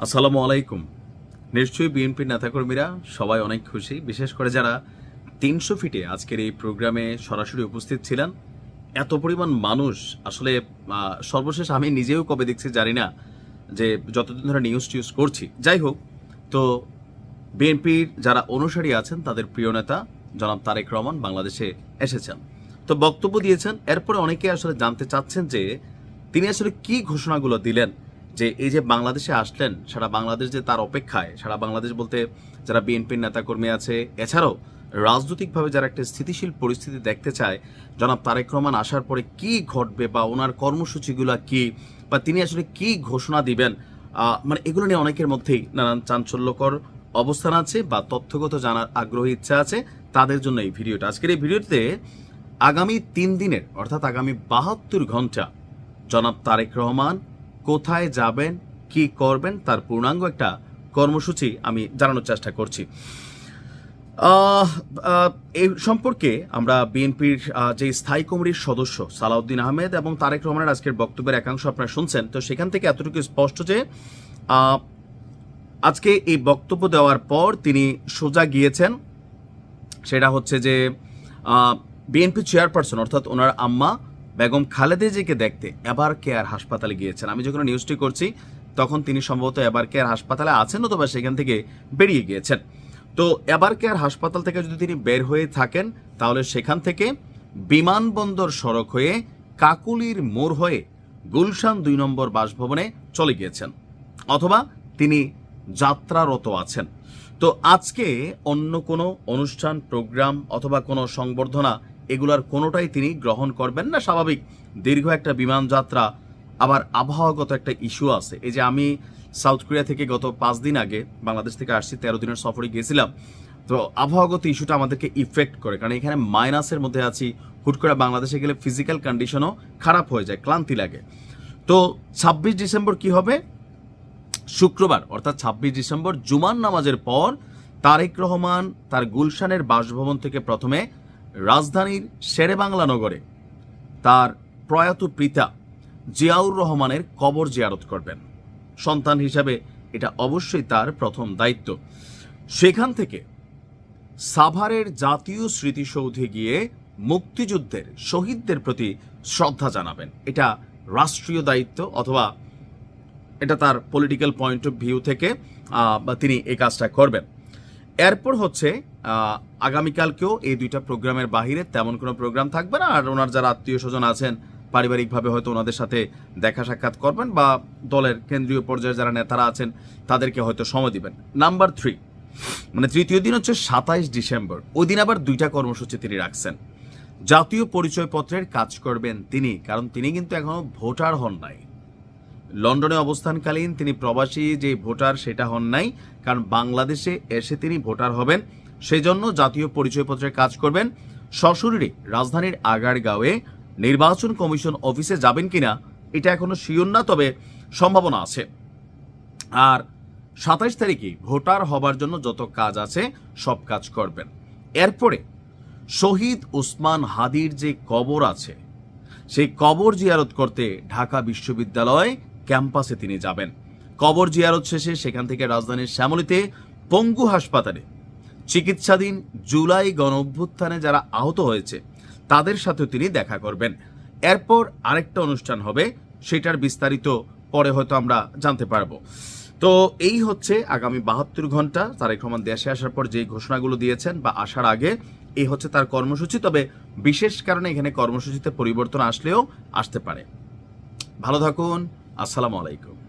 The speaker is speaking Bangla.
আসসালামু আলাইকুম। নিশ্চয়ই বিএনপির নেতাকর্মীরা সবাই অনেক খুশি, বিশেষ করে যারা ৩০০ ফিটে আজকের এই প্রোগ্রামে সরাসরি উপস্থিত ছিলেন। এত পরিমাণ মানুষ আসলে সর্বশেষ আমি নিজেও কবে দেখছি জানি না, যে যতদিন ধরে নিউজ টিউজ করছি। যাই হোক, তো বিএনপির যারা অনুসারী আছেন তাদের প্রিয় নেতা জনাব তারেক রহমান বাংলাদেশে এসেছেন, তো বক্তব্য দিয়েছেন। এরপরে অনেকে আসলে জানতে চাচ্ছেন যে তিনি আসলে কি ঘোষণাগুলো দিলেন, যে এই যে বাংলাদেশে আসলেন, সারা বাংলাদেশ যে তার অপেক্ষায়, সারা বাংলাদেশ বলতে যারা বিএনপির নেতাকর্মী আছে, এছাড়াও রাজনৈতিকভাবে যারা একটা স্থিতিশীল পরিস্থিতি দেখতে চায়, জনাব তারেক রহমান আসার পরে কি ঘটবে বা ওনার কর্মসূচিগুলো কি, বা তিনি আসলে কি ঘোষণা দিবেন, মানে এগুলো নিয়ে অনেকের মধ্যেই নানান চাঞ্চল্যকর অবস্থান আছে বা তথ্যগত জানার আগ্রহী ইচ্ছা আছে। তাদের জন্য এই ভিডিওটা। আজকের এই ভিডিওতে আগামী ৩ দিনের অর্থাৎ আগামী ৭২ ঘন্টা জনাব তারেক রহমান কোথায় যাবেন, কি করবেন, তার পূর্ণাঙ্গ একটা কর্মসূচি আমি জানানোর চেষ্টা করছি। এই সম্পর্কে আমরা বিএনপির যে স্থায়ী কমিটির সদস্য সালাউদ্দিন আহমেদ এবং তারেক রহমানের আজকের বক্তব্যের একাংশ আপনারা শুনছেন, তো সেখান থেকে এতটুকু স্পষ্ট যে আজকে এই বক্তব্য দেওয়ার পর তিনি সোজা গিয়েছেন, সেটা হচ্ছে যে বিএনপি চেয়ারপারসন অর্থাৎ ওনার আম্মা বেগম খালেদা জিয়াকে দেখতে এবার কেয়ার হাসপাতালে গিয়েছেন। আমি যখন নিউজটি করছি তখন তিনি সম্ভবত এবার কেয়ার হাসপাতালে আছেন, অথবা সেখান থেকে বেরিয়ে গিয়েছেন। তো এবার কেয়ার হাসপাতাল থেকে যদি তিনি বের হয়ে থাকেন, তাহলে সেখান থেকে বিমানবন্দর সড়ক হয়ে কাকুলির মোড় হয়ে গুলশান ২ নম্বর বাসভবনে চলে গিয়েছেন, অথবা তিনি যাত্রারত আছেন। তো আজকে অন্য কোনো অনুষ্ঠান, প্রোগ্রাম অথবা কোনো সংবর্ধনা এগুলার কোনোটাই তিনি গ্রহণ করবেন না। স্বাভাবিক দীর্ঘ একটা বিমান যাত্রা, আবার আবহাওয়াগত একটা ইস্যু আছে। এই যে আমি সাউথ কোরিয়া থেকে গত 5 দিন আগে বাংলাদেশ থেকে আসছি, 13 দিনের সফরে গিয়েছিলাম। তো আবহাওয়াগত ইস্যুটা আমাদেরকে ইফেক্ট করে, কারণ এখানে মাইনাসের মধ্যে আছি। হুট করে বাংলাদেশে গেলে ফিজিক্যাল কন্ডিশনও খারাপ হয়ে যায়, ক্লান্তি লাগে। তো 26 ডিসেম্বর কি হবে? শুক্রবার অর্থাৎ 26 ডিসেম্বর জুমার নামাজের পর তারেক রহমান তার গুলশানের বাসভবন থেকে প্রথমে রাজধানীর শেরেবাংলা নগরে তার প্রয়াত পিতা জিয়াউর রহমানের কবর জিয়ারত করবেন। সন্তান হিসাবে এটা অবশ্যই তার প্রথম দায়িত্ব। সেখান থেকে সাভারের জাতীয় স্মৃতিসৌধে গিয়ে মুক্তিযুদ্ধের শহীদদের প্রতি শ্রদ্ধা জানাবেন। এটা রাষ্ট্রীয় দায়িত্ব, অথবা এটা তার পলিটিক্যাল পয়েন্ট অফ ভিউ থেকে তিনি এই কাজটা করবেন। এরপর হচ্ছে আগামীকালকেও এই 2টা প্রোগ্রামের বাহিরে তেমন কোনো প্রোগ্রাম থাকবে না। আর ওনার যারা আত্মীয় স্বজন আছেন, পারিবারিকভাবে হয়তো ওনাদের সাথে দেখা সাক্ষাৎ করবেন, বা দলের কেন্দ্রীয় পর্যায়ে যারা নেতারা আছেন তাদেরকে হয়তো সময় দিবেন। নাম্বার 3, মানে তৃতীয় দিন হচ্ছে 27 ডিসেম্বর। ওই দিন আবার 2টা কর্মসূচি তিনি রাখছেন। জাতীয় পরিচয়পত্রের কাজ করবেন তিনি, কারণ তিনি কিন্তু এখনো ভোটার হন নাই। লন্ডনে অবস্থানকালীন তিনি প্রবাসী যে ভোটার সেটা হন নাই, কারণ বাংলাদেশে এসে তিনি ভোটার হবেন। সেই জন্য জাতীয় পরিচয়পত্রের কাজ করবেন। সশরীরে রাজধানীর আগারগাঁওয়ে নির্বাচন কমিশন অফিসে যাবেন কিনা এটা এখনো শিওর না, তবে সম্ভাবনা আছে। আর 27 তারিখে ভোটার হবার জন্য যত কাজ আছে সব কাজ করবেন। এরপরে শহীদ ওসমান হাদির যে কবর আছে, সেই কবর জিয়ারত করতে ঢাকা বিশ্ববিদ্যালয় ক্যাম্পাসে তিনি যাবেন। কবর জিয়ারত শেষে সেখান থেকে রাজধানীর শ্যামলীতে পঙ্গু হাসপাতালে চিকিৎসাধীন জুলাই গণঅভ্যুত্থানে যারা আহত হয়েছে তাদের সাথেও তিনি দেখা করবেন। এরপর আরেকটা অনুষ্ঠান হবে, সেটার বিস্তারিত পরে হয়তো আমরা জানতে পারবো। তো এই হচ্ছে আগামী 72 ঘন্টা তারেক রহমান দেশে আসার পর যে ঘোষণাগুলো দিয়েছেন বা আসার আগে, এই হচ্ছে তার কর্মসূচি। তবে বিশেষ কারণে এখানে কর্মসূচিতে পরিবর্তন আসলেও আসতে পারে। ভালো থাকুন। আসসালামু আলাইকুম।